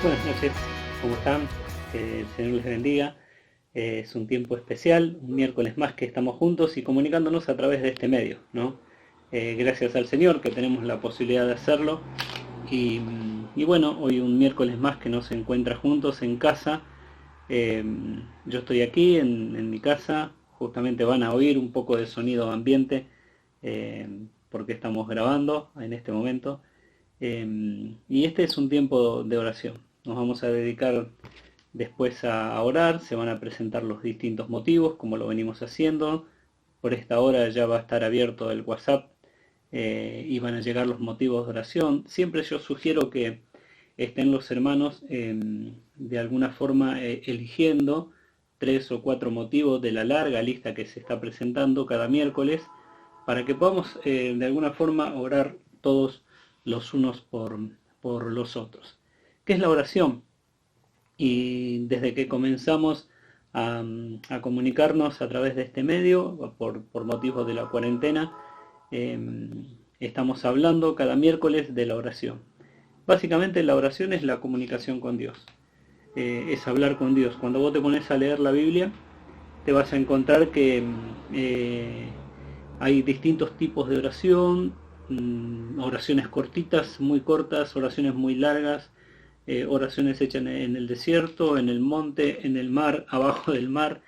Buenas noches, ¿cómo están? Que el Señor les bendiga. Es un tiempo especial, un miércoles más que estamos juntos y comunicándonos a través de este medio, ¿no? Gracias al Señor que tenemos la posibilidad de hacerlo. Y bueno, hoy un miércoles más que nos encuentra juntos en casa. Eh, yo estoy aquí en mi casa, justamente van a oír un poco de sonido ambiente eh, porque estamos grabando en este momento. Y este es un tiempo de oración. Nos vamos a dedicar después a orar, se van a presentar los distintos motivos, como lo venimos haciendo. Por esta hora ya va a estar abierto el WhatsApp y van a llegar los motivos de oración. Siempre yo sugiero que estén los hermanos de alguna forma eligiendo 3 o 4 motivos de la larga lista que se está presentando cada miércoles para que podamos de alguna forma orar todos los unos por los otros. ¿Qué es la oración? Y desde que comenzamos a comunicarnos a través de este medio, por motivos de la cuarentena, eh, estamos hablando cada miércoles de la oración. Básicamente la oración es la comunicación con Dios, es hablar con Dios. Cuando vos te pones a leer la Biblia, te vas a encontrar que hay distintos tipos de oración, oraciones cortitas, muy cortas, oraciones muy largas, oraciones hechas en el desierto, en el monte, en el mar, abajo del mar,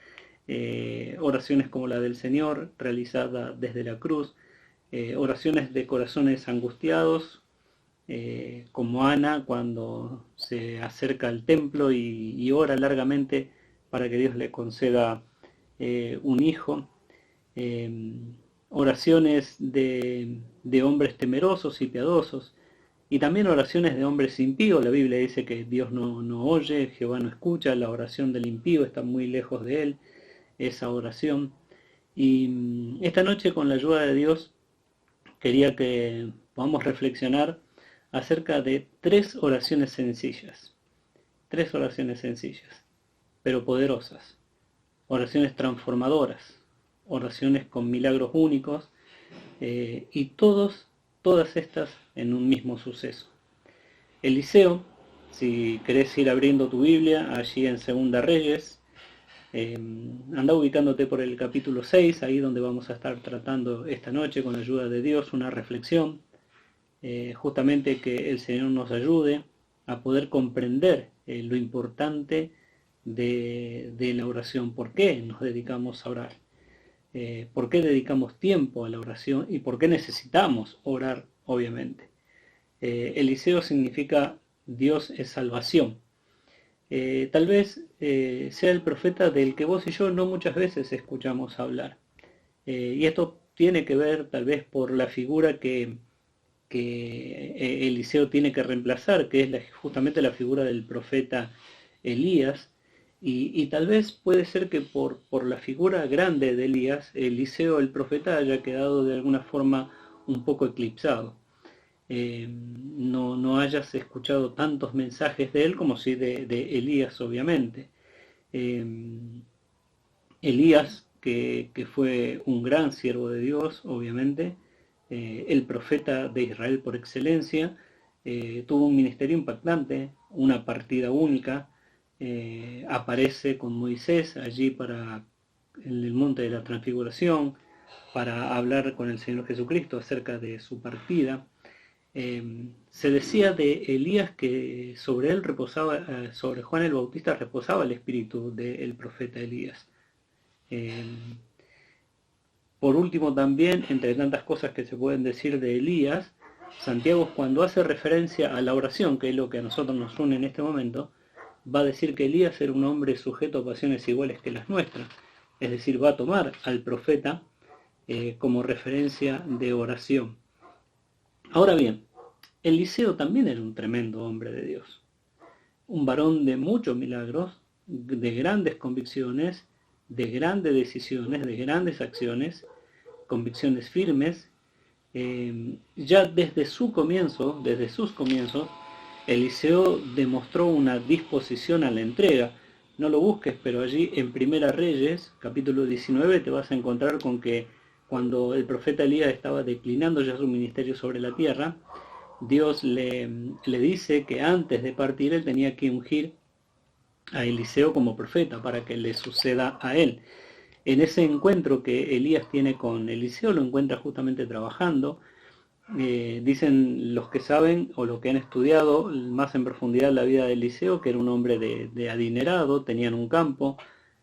oraciones como la del Señor, realizada desde la cruz, oraciones de corazones angustiados, como Ana cuando se acerca al templo y ora largamente para que Dios le conceda un hijo, eh, oraciones de hombres temerosos y piadosos, y también oraciones de hombres impíos. La Biblia dice que Dios no oye, Jehová no escucha, la oración del impío está muy lejos de él, esa oración. Y esta noche, con la ayuda de Dios, quería que podamos reflexionar acerca de 3 oraciones sencillas, pero poderosas, oraciones transformadoras, oraciones con milagros únicos, y todas estas en un mismo suceso. Eliseo, si querés ir abriendo tu Biblia, allí en Segunda Reyes, anda ubicándote por el capítulo 6, ahí donde vamos a estar tratando esta noche con la ayuda de Dios una reflexión, justamente que el Señor nos ayude a poder comprender lo importante de la oración, por qué nos dedicamos a orar, por qué dedicamos tiempo a la oración y por qué necesitamos orar, obviamente. Eliseo significa Dios es salvación. Tal vez sea el profeta del que vos y yo no muchas veces escuchamos hablar. Y esto tiene que ver tal vez por la figura que Eliseo tiene que reemplazar, que es justamente la figura del profeta Elías, y tal vez puede ser que por la figura grande de Elías, Eliseo el profeta haya quedado de alguna forma un poco eclipsado. No hayas escuchado tantos mensajes de él como si de Elías, obviamente. Eh, Elías, que fue un gran siervo de Dios, obviamente, el profeta de Israel por excelencia, tuvo un ministerio impactante, una partida única, aparece con Moisés allí en el monte de la transfiguración, para hablar con el Señor Jesucristo acerca de su partida. Se decía de Elías que sobre él reposaba, sobre Juan el Bautista reposaba el espíritu del profeta Elías. Eh, por último también, entre tantas cosas que se pueden decir de Elías, Santiago, cuando hace referencia a la oración, que es lo que a nosotros nos une en este momento, va a decir que Elías era un hombre sujeto a pasiones iguales que las nuestras, es decir, va a tomar al profeta como referencia de oración. Ahora bien, Eliseo también era un tremendo hombre de Dios, un varón de muchos milagros, de grandes convicciones, de grandes decisiones, de grandes acciones, convicciones firmes. Ya desde sus comienzos, Eliseo demostró una disposición a la entrega. No lo busques, pero allí en Primera Reyes, capítulo 19, te vas a encontrar con que cuando el profeta Elías estaba declinando ya su ministerio sobre la tierra, Dios le dice que antes de partir él tenía que ungir a Eliseo como profeta para que le suceda a él. En ese encuentro que Elías tiene con Eliseo, lo encuentra justamente trabajando. Dicen los que saben o los que han estudiado más en profundidad la vida de Eliseo, que era un hombre de adinerado, tenían un campo,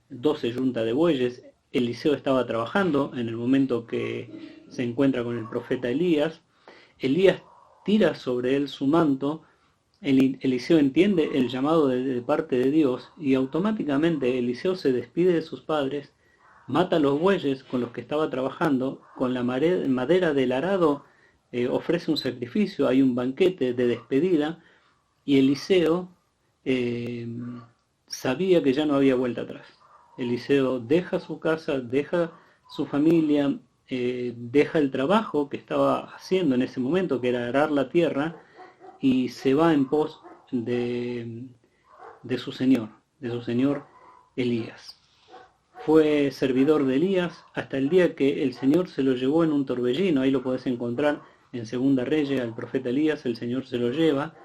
12 yuntas de bueyes. Eliseo estaba trabajando en el momento que se encuentra con el profeta Elías. Elías tira sobre él su manto. Eliseo entiende el llamado de parte de Dios y automáticamente Eliseo se despide de sus padres, mata los bueyes con los que estaba trabajando, con la madera del arado ofrece un sacrificio, hay un banquete de despedida y Eliseo eh, sabía que ya no había vuelta atrás. Eliseo deja su casa, deja su familia, deja el trabajo que estaba haciendo en ese momento, que era arar la tierra, y se va en pos de su señor Elías. Fue servidor de Elías hasta el día que el Señor se lo llevó en un torbellino. Ahí lo podés encontrar en Segunda Reyes, al profeta Elías, el Señor se lo lleva,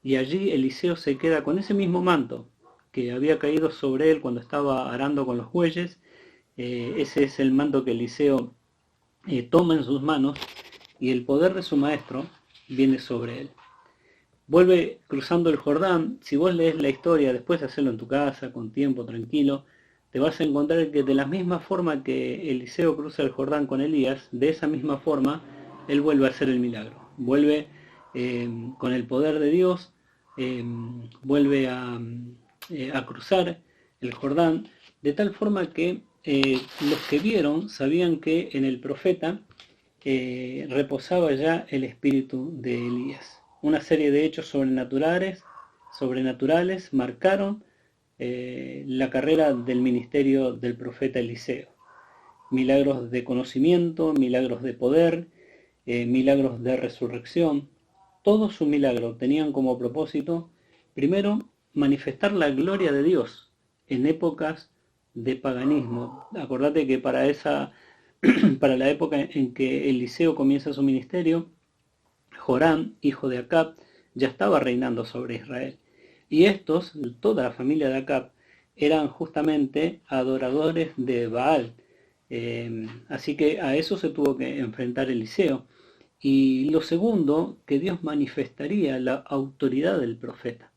y allí Eliseo se queda con ese mismo manto que había caído sobre él cuando estaba arando con los bueyes. Ese es el manto que Eliseo toma en sus manos y el poder de su maestro viene sobre él. Vuelve cruzando el Jordán. Si vos lees la historia, después de hacerlo en tu casa, con tiempo, tranquilo, te vas a encontrar que de la misma forma que Eliseo cruza el Jordán con Elías, de esa misma forma, él vuelve a hacer el milagro. Vuelve con el poder de Dios, vuelve a cruzar el Jordán, de tal forma que los que vieron sabían que en el profeta reposaba ya el espíritu de Elías. Una serie de hechos sobrenaturales marcaron la carrera del ministerio del profeta Eliseo. Milagros de conocimiento, milagros de poder, milagros de resurrección. Todos sus milagros tenían como propósito, primero, manifestar la gloria de Dios en épocas de paganismo. Acordate que para la época en que Eliseo comienza su ministerio, Joram, hijo de Acab, ya estaba reinando sobre Israel. Y estos, toda la familia de Acab, eran justamente adoradores de Baal. Así que a eso se tuvo que enfrentar Eliseo. Y lo segundo, que Dios manifestaría la autoridad del profeta.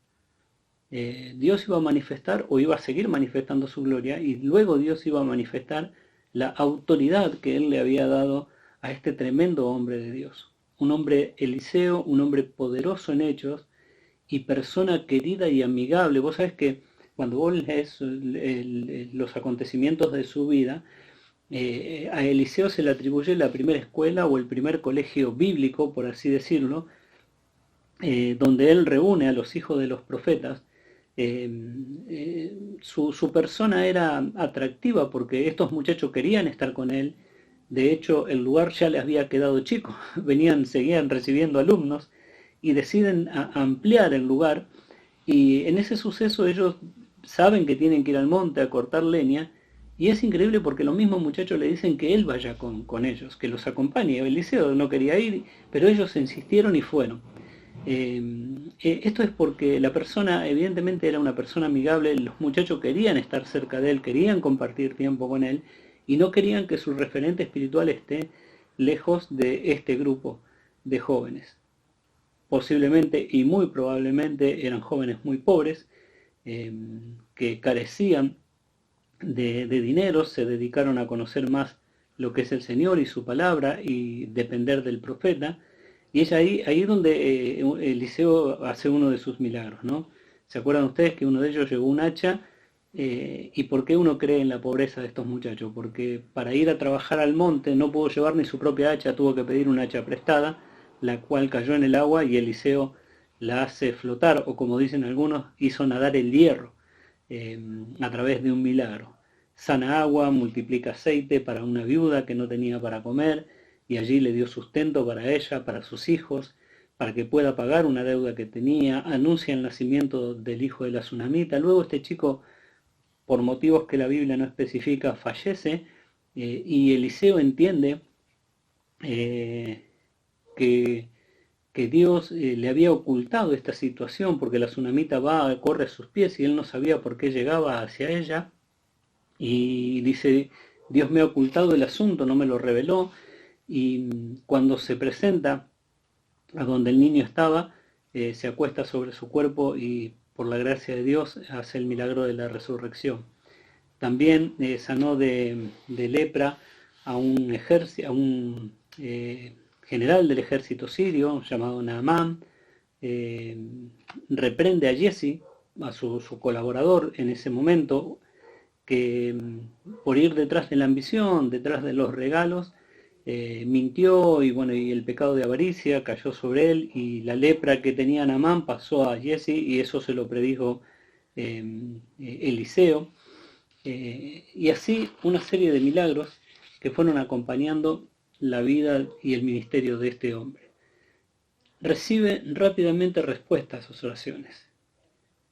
Dios iba a manifestar o iba a seguir manifestando su gloria y luego Dios iba a manifestar la autoridad que él le había dado a este tremendo hombre de Dios. Un hombre Eliseo, un hombre poderoso en hechos y persona querida y amigable. Vos sabés que cuando vos lees los acontecimientos de su vida, a Eliseo se le atribuye la primera escuela o el primer colegio bíblico, por así decirlo, donde él reúne a los hijos de los profetas. Su persona era atractiva porque estos muchachos querían estar con él. De hecho, el lugar ya les había quedado chico, seguían recibiendo alumnos y deciden ampliar el lugar. Y en ese suceso ellos saben que tienen que ir al monte a cortar leña. Y es increíble porque los mismos muchachos le dicen que él vaya con ellos, que los acompañe. Eliseo no quería ir, pero ellos insistieron y fueron. Esto es porque la persona evidentemente era una persona amigable, los muchachos querían estar cerca de él, querían compartir tiempo con él y no querían que su referente espiritual esté lejos de este grupo de jóvenes. Posiblemente y muy probablemente eran jóvenes muy pobres que carecían de dinero, se dedicaron a conocer más lo que es el Señor y su palabra y depender del profeta. Y es ahí es donde Eliseo hace uno de sus milagros, ¿no? ¿Se acuerdan ustedes que uno de ellos llevó un hacha? ¿Y por qué uno cree en la pobreza de estos muchachos? Porque para ir a trabajar al monte no pudo llevar ni su propia hacha, tuvo que pedir una hacha prestada, la cual cayó en el agua y Eliseo la hace flotar, o como dicen algunos, hizo nadar el hierro a través de un milagro. Sana agua, multiplica aceite para una viuda que no tenía para comer, y allí le dio sustento para ella, para sus hijos, para que pueda pagar una deuda que tenía. Anuncia el nacimiento del hijo de la tsunamita. Luego este chico, por motivos que la Biblia no especifica, fallece y Eliseo entiende que que Dios le había ocultado esta situación porque la tsunamita corre a sus pies y él no sabía por qué llegaba hacia ella. Y dice, Dios me ha ocultado el asunto, no me lo reveló. Y cuando se presenta a donde el niño estaba, se acuesta sobre su cuerpo y por la gracia de Dios hace el milagro de la resurrección. También sanó de lepra a un general del ejército sirio llamado Naamán. Reprende a Jesse, a su colaborador en ese momento, que por ir detrás de la ambición, detrás de los regalos, mintió y el pecado de avaricia cayó sobre él y la lepra que tenía Naamán pasó a Jesse y eso se lo predijo Eliseo. Y así una serie de milagros que fueron acompañando la vida y el ministerio de este hombre. Recibe rápidamente respuesta a sus oraciones.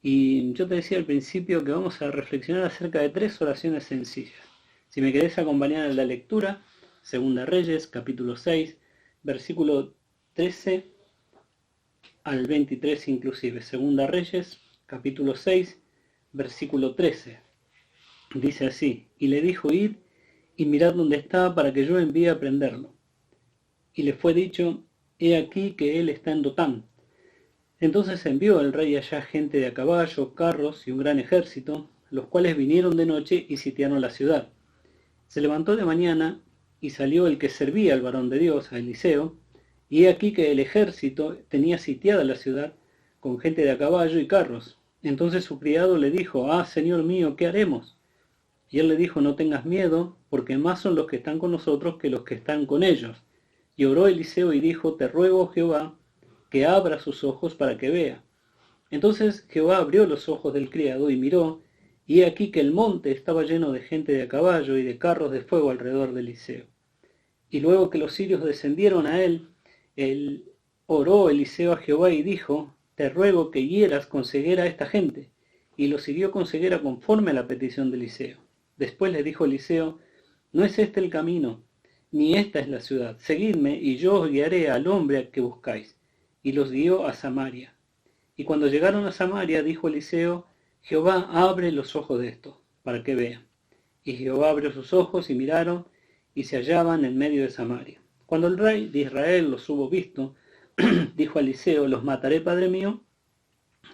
Y yo te decía al principio que vamos a reflexionar acerca de 3 oraciones sencillas. Si me querés acompañar en la lectura, Segunda Reyes, capítulo 6, versículo 13 al 23 inclusive. Segunda Reyes, capítulo 6, versículo 13. Dice así, y le dijo, id y mirad dónde está para que yo envíe a prenderlo. Y le fue dicho, he aquí que él está en Dotán. Entonces envió el rey allá gente de a caballo, carros y un gran ejército, los cuales vinieron de noche y sitiaron la ciudad. Se levantó de mañana y salió el que servía al varón de Dios, a Eliseo, y he aquí que el ejército tenía sitiada la ciudad con gente de a caballo y carros. Entonces su criado le dijo, señor mío, ¿qué haremos? Y él le dijo, no tengas miedo, porque más son los que están con nosotros que los que están con ellos. Y oró Eliseo y dijo, te ruego, Jehová, que abra sus ojos para que vea. Entonces Jehová abrió los ojos del criado y miró, y he aquí que el monte estaba lleno de gente de a caballo y de carros de fuego alrededor de Eliseo. Y luego que los sirios descendieron a él oró Eliseo a Jehová y dijo, te ruego que hieras con ceguera a esta gente. Y los hirió con ceguera conforme a la petición de Eliseo. Después le dijo Eliseo, no es este el camino, ni esta es la ciudad. Seguidme y yo os guiaré al hombre a que buscáis. Y los guió a Samaria. Y cuando llegaron a Samaria, dijo Eliseo, Jehová abre los ojos de estos, para que vean. Y Jehová abrió sus ojos y miraron, y se hallaban en medio de Samaria. Cuando el rey de Israel los hubo visto, dijo a Eliseo, los mataré, padre mío.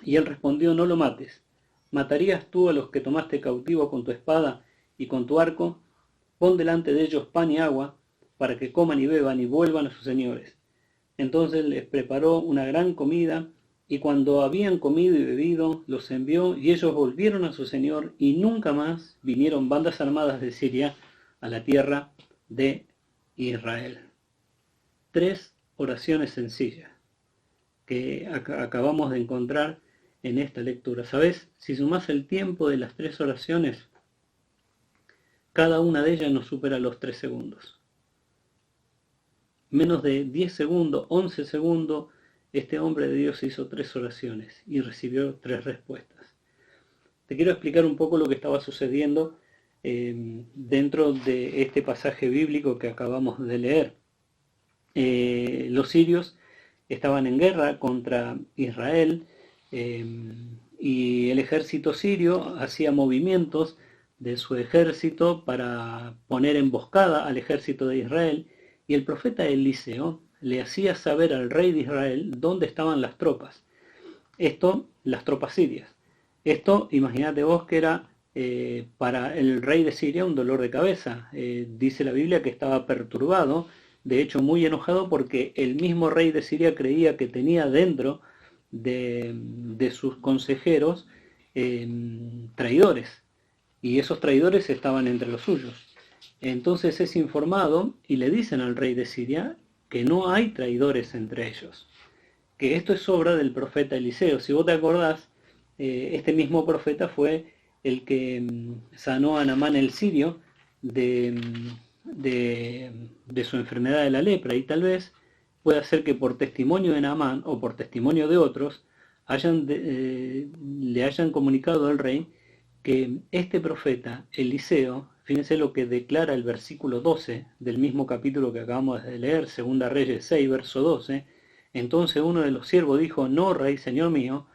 Y él respondió, no lo mates. ¿Matarías tú a los que tomaste cautivo con tu espada y con tu arco? Pon delante de ellos pan y agua, para que coman y beban y vuelvan a sus señores. Entonces les preparó una gran comida, y cuando habían comido y bebido, los envió, y ellos volvieron a su señor, y nunca más vinieron bandas armadas de Siria a la tierra de Israel. 3 oraciones sencillas que acabamos de encontrar en esta lectura. ¿Sabes? Si sumás el tiempo de las 3 oraciones, cada una de ellas no supera los 3 segundos. Menos de 10 segundos, 11 segundos, este hombre de Dios hizo 3 oraciones y recibió 3 respuestas. Te quiero explicar un poco lo que estaba sucediendo dentro de este pasaje bíblico que acabamos de leer. Los sirios estaban en guerra contra Israel y el ejército sirio hacía movimientos de su ejército para poner emboscada al ejército de Israel, y el profeta Eliseo le hacía saber al rey de Israel dónde estaban las tropas. Las tropas sirias. Esto, imagínate vos que era para el rey de Siria un dolor de cabeza. Dice la Biblia que estaba perturbado, de hecho muy enojado, porque el mismo rey de Siria creía que tenía dentro de sus consejeros traidores, y esos traidores estaban entre los suyos. Entonces es informado y le dicen al rey de Siria que no hay traidores entre ellos, que esto es obra del profeta Eliseo. Si vos te acordás, este mismo profeta fue el que sanó a Naamán el sirio de su enfermedad de la lepra, y tal vez pueda ser que por testimonio de Naamán o por testimonio de otros le hayan comunicado al rey que este profeta Eliseo, fíjense lo que declara el versículo 12 del mismo capítulo que acabamos de leer, Segunda Reyes 6, verso 12, Entonces uno de los siervos dijo, no, rey, señor mío,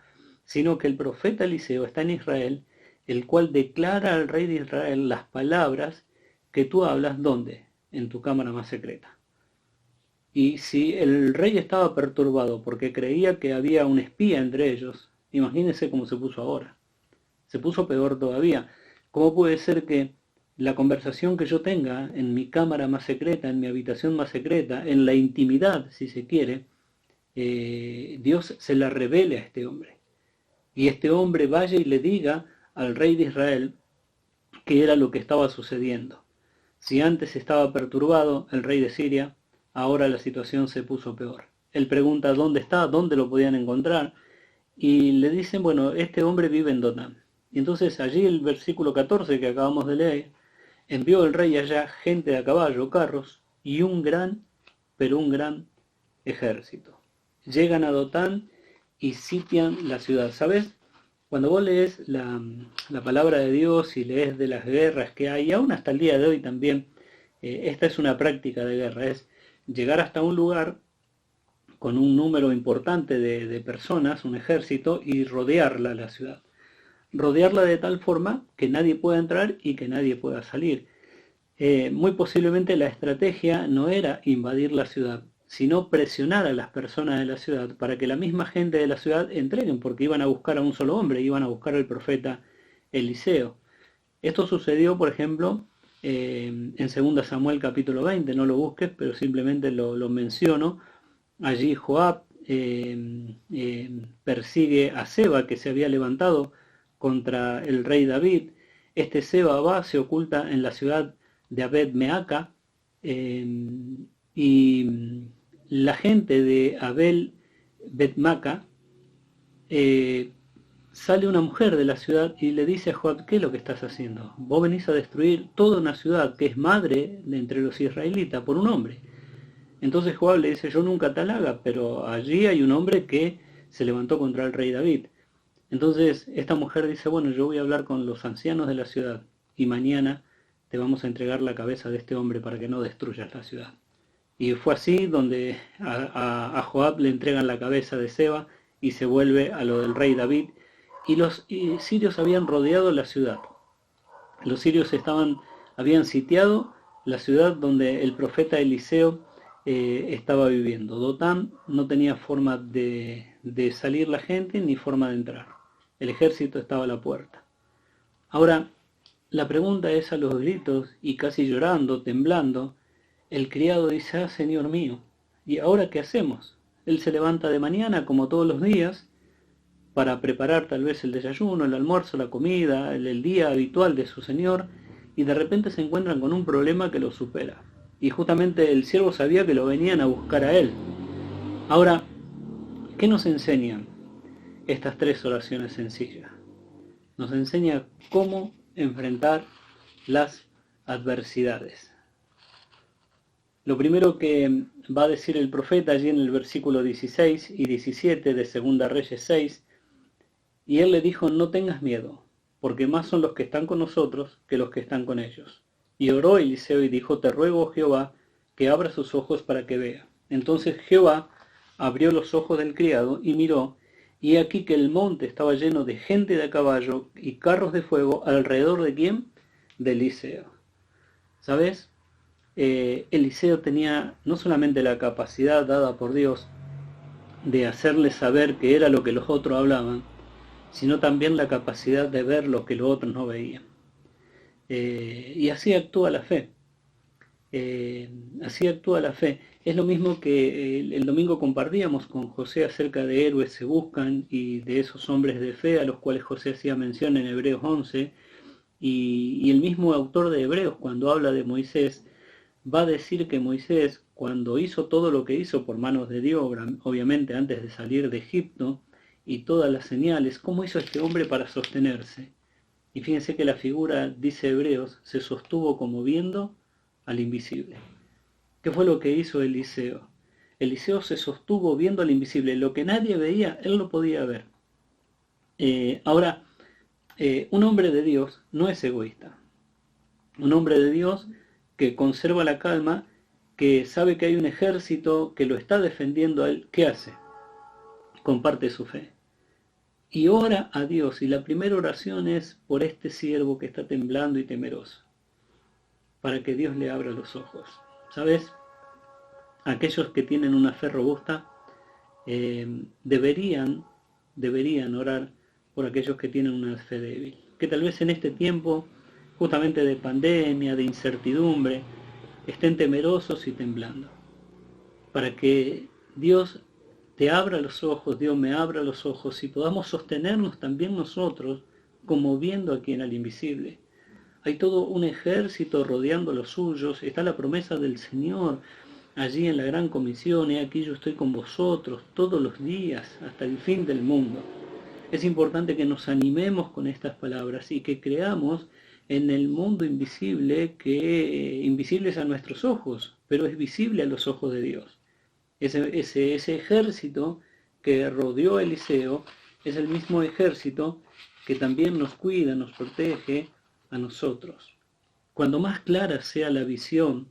sino que el profeta Eliseo está en Israel, el cual declara al rey de Israel las palabras que tú hablas, ¿dónde? En tu cámara más secreta. Y si el rey estaba perturbado porque creía que había un espía entre ellos, imagínense cómo se puso ahora. Se puso peor todavía. ¿Cómo puede ser que la conversación que yo tenga en mi cámara más secreta, en mi habitación más secreta, en la intimidad, si se quiere, Dios se la revele a este hombre? Y este hombre vaya y le diga al rey de Israel qué era lo que estaba sucediendo. Si antes estaba perturbado el rey de Siria, ahora la situación se puso peor. Él pregunta dónde está, dónde lo podían encontrar, y le dicen, bueno, este hombre vive en Dotán. Y entonces allí el versículo 14 que acabamos de leer, envió el rey allá gente de a caballo, carros, y un gran, pero un gran ejército. Llegan a Dotán y sitian la ciudad. ¿Sabes? Cuando vos lees la palabra de Dios y lees de las guerras que hay, y aún hasta el día de hoy también, esta es una práctica de guerra, es llegar hasta un lugar con un número importante de personas, un ejército, y rodearla, la ciudad. Rodearla de tal forma que nadie pueda entrar y que nadie pueda salir. Muy posiblemente la estrategia no era invadir la ciudad, sino presionar a las personas de la ciudad para que la misma gente de la ciudad entreguen, porque iban a buscar a un solo hombre, iban a buscar al profeta Eliseo. Esto sucedió, por ejemplo, en 2 Samuel capítulo 20, no lo busques, pero simplemente lo menciono. Allí Joab persigue a Seba, que se había levantado contra el rey David. Este Seba va, se oculta en la ciudad de Abed Meaca, y la gente de Abel Bet-Maca, sale una mujer de la ciudad y le dice a Joab, ¿qué es lo que estás haciendo? Vos venís a destruir toda una ciudad que es madre de entre los israelitas por un hombre. Entonces Joab le dice, yo nunca tal haga, pero allí hay un hombre que se levantó contra el rey David. Entonces esta mujer dice, bueno, yo voy a hablar con los ancianos de la ciudad y mañana te vamos a entregar la cabeza de este hombre para que no destruyas la ciudad. Y fue así donde a Joab le entregan la cabeza de Seba y se vuelve a lo del rey David. Y los sirios habían rodeado la ciudad. Los sirios habían sitiado la ciudad donde el profeta Eliseo estaba viviendo. Dotán no tenía forma de salir la gente ni forma de entrar. El ejército estaba a la puerta. Ahora, la pregunta es a los gritos y casi llorando, temblando, el criado dice, ah, señor mío, ¿y ahora qué hacemos? Él se levanta de mañana, como todos los días, para preparar tal vez el desayuno, el almuerzo, la comida, el día habitual de su señor, y de repente se encuentran con un problema que lo supera. Y justamente el siervo sabía que lo venían a buscar a él. Ahora, ¿qué nos enseñan estas tres oraciones sencillas? Nos enseña cómo enfrentar las adversidades. Lo primero que va a decir el profeta allí en el versículo 16 y 17 de 2 Reyes 6, y él le dijo, no tengas miedo, porque más son los que están con nosotros que los que están con ellos. Y oró Eliseo y dijo, te ruego, Jehová, que abra sus ojos para que vea. Entonces Jehová abrió los ojos del criado y miró, y he aquí que el monte estaba lleno de gente de a caballo y carros de fuego alrededor de ¿quién? De Eliseo. ¿Sabes? Eliseo tenía no solamente la capacidad dada por Dios de hacerle saber que era lo que los otros hablaban, sino también la capacidad de ver lo que los otros no veían. Y así actúa la fe. Así actúa la fe. Es lo mismo que el domingo compartíamos con José acerca de héroes se buscan y de esos hombres de fe a los cuales José hacía mención en Hebreos 11, y el mismo autor de Hebreos, cuando habla de Moisés, va a decir que Moisés, cuando hizo todo lo que hizo por manos de Dios, obviamente antes de salir de Egipto, y todas las señales, ¿cómo hizo este hombre para sostenerse? Y fíjense que la figura, dice Hebreos, se sostuvo como viendo al invisible. ¿Qué fue lo que hizo Eliseo? Eliseo se sostuvo viendo al invisible. Lo que nadie veía, él lo podía ver. Ahora, un hombre de Dios no es egoísta. Un hombre de Dios que conserva la calma que sabe que hay un ejército que lo está defendiendo a él, ¿qué hace? Comparte su fe. Y ora a Dios. Y la primera oración es por este siervo que está temblando y temeroso, para que Dios le abra los ojos. ¿Sabes? Aquellos que tienen una fe robusta deberían orar por aquellos que tienen una fe débil. Que tal vez en este tiempo, justamente de pandemia, de incertidumbre, estén temerosos y temblando. Para que Dios te abra los ojos, Dios me abra los ojos y podamos sostenernos también nosotros como viendo a quien al invisible. Hay todo un ejército rodeando a los suyos, está la promesa del Señor allí en la gran comisión, he aquí yo estoy con vosotros todos los días hasta el fin del mundo. Es importante que nos animemos con estas palabras y que creamos en el mundo invisible que invisible es a nuestros ojos, pero es visible a los ojos de Dios. Ese ejército que rodeó a Eliseo es el mismo ejército que también nos cuida, nos protege a nosotros. Cuando más clara sea la visión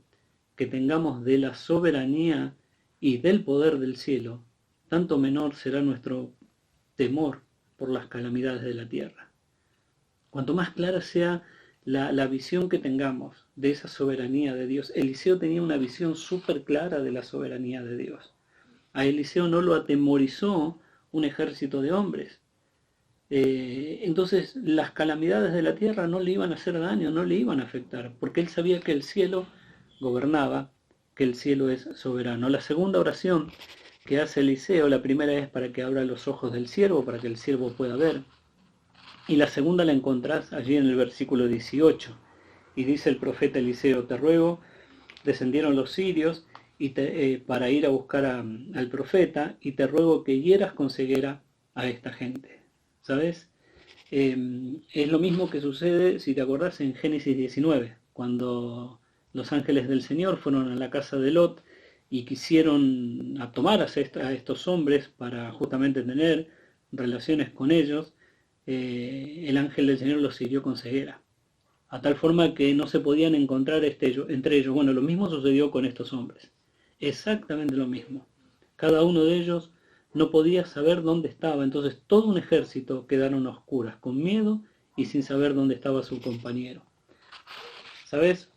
que tengamos de la soberanía y del poder del cielo, tanto menor será nuestro temor por las calamidades de la tierra. Cuanto más clara sea la visión que tengamos de esa soberanía de Dios. Eliseo tenía una visión súper clara de la soberanía de Dios. A Eliseo no lo atemorizó un ejército de hombres. Entonces las calamidades de la tierra no le iban a hacer daño, no le iban a afectar, porque él sabía que el cielo gobernaba, que el cielo es soberano. La segunda oración que hace Eliseo, la primera es para que abra los ojos del siervo, para que el siervo pueda ver. Y la segunda la encontrás allí en el versículo 18. Y dice el profeta Eliseo, te ruego, descendieron los sirios para ir a buscar al profeta, y te ruego que hieras con ceguera a esta gente. ¿Sabes? Es lo mismo que sucede, si te acordás, en Génesis 19, cuando los ángeles del Señor fueron a la casa de Lot y quisieron tomar a estos hombres para justamente tener relaciones con ellos. El ángel del Señor los hirió con ceguera, a tal forma que no se podían encontrar entre ellos. Bueno, lo mismo sucedió con estos hombres, exactamente lo mismo. Cada uno de ellos no podía saber dónde estaba, entonces todo un ejército quedaron a oscuras, con miedo y sin saber dónde estaba su compañero. ¿Sabes?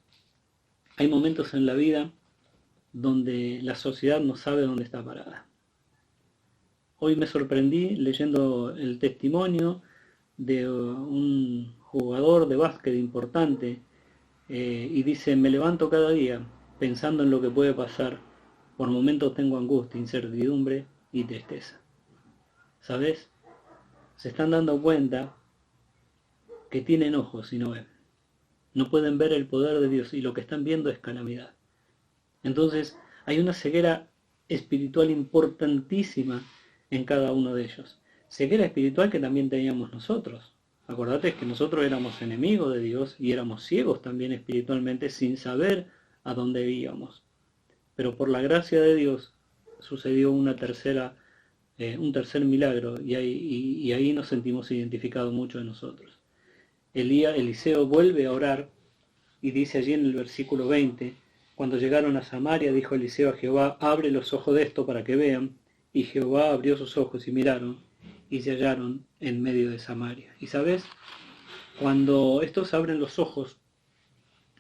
Hay momentos en la vida donde la sociedad no sabe dónde está parada. Hoy me sorprendí leyendo el testimonio de un jugador de básquet importante y dice, me levanto cada día pensando en lo que puede pasar. Por momentos tengo angustia, incertidumbre y tristeza. ¿Sabes? Se están dando cuenta que tienen ojos y no ven. No pueden ver el poder de Dios y lo que están viendo es calamidad. Entonces hay una ceguera espiritual importantísima en cada uno de ellos. Ceguera espiritual que también teníamos nosotros. Acordate que nosotros éramos enemigos de Dios y éramos ciegos también espiritualmente sin saber a dónde íbamos. Pero por la gracia de Dios sucedió un tercer milagro y ahí nos sentimos identificados muchos de nosotros. Eliseo vuelve a orar y dice allí en el versículo 20, cuando llegaron a Samaria dijo Eliseo a Jehová, abre los ojos de esto para que vean. Y Jehová abrió sus ojos y miraron y se hallaron en medio de Samaria. Y sabes, cuando estos abren los ojos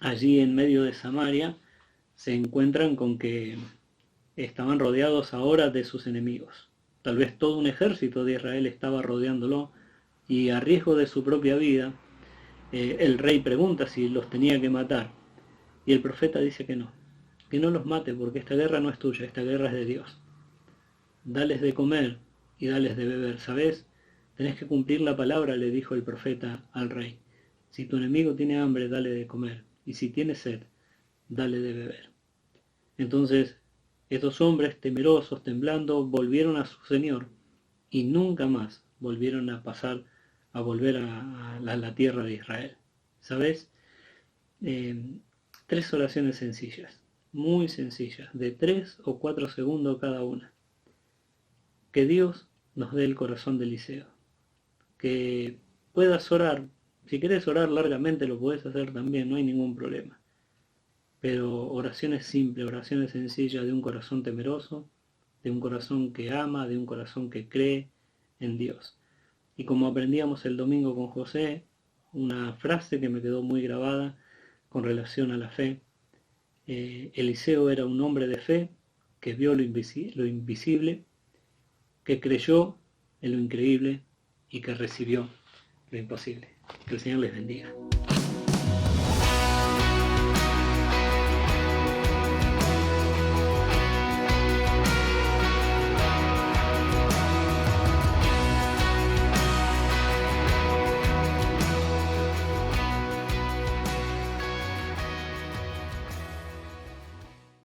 allí en medio de Samaria, se encuentran con que estaban rodeados ahora de sus enemigos. Tal vez todo un ejército de Israel estaba rodeándolo y a riesgo de su propia vida, el rey pregunta si los tenía que matar. Y el profeta dice que no los mate porque esta guerra no es tuya, esta guerra es de Dios. Dales de comer y dales de beber, ¿sabes? Tenés que cumplir la palabra, le dijo el profeta al rey. Si tu enemigo tiene hambre, dale de comer, y si tiene sed, dale de beber. Entonces, estos hombres temerosos, temblando, volvieron a su Señor y nunca más volvieron a volver a la tierra de Israel. ¿Sabes? 3 oraciones sencillas, muy sencillas, de 3 o 4 segundos cada una. Que Dios nos dé el corazón de Eliseo. Que puedas orar. Si querés orar largamente lo podés hacer también, no hay ningún problema. pero oraciones simples, oraciones sencillas de un corazón temeroso, de un corazón que ama, de un corazón que cree en Dios. Y como aprendíamos el domingo con José, una frase que me quedó muy grabada con relación a la fe. Eliseo era un hombre de fe que vio lo invisible, que creyó en lo increíble y que recibió lo imposible. Que el Señor les bendiga.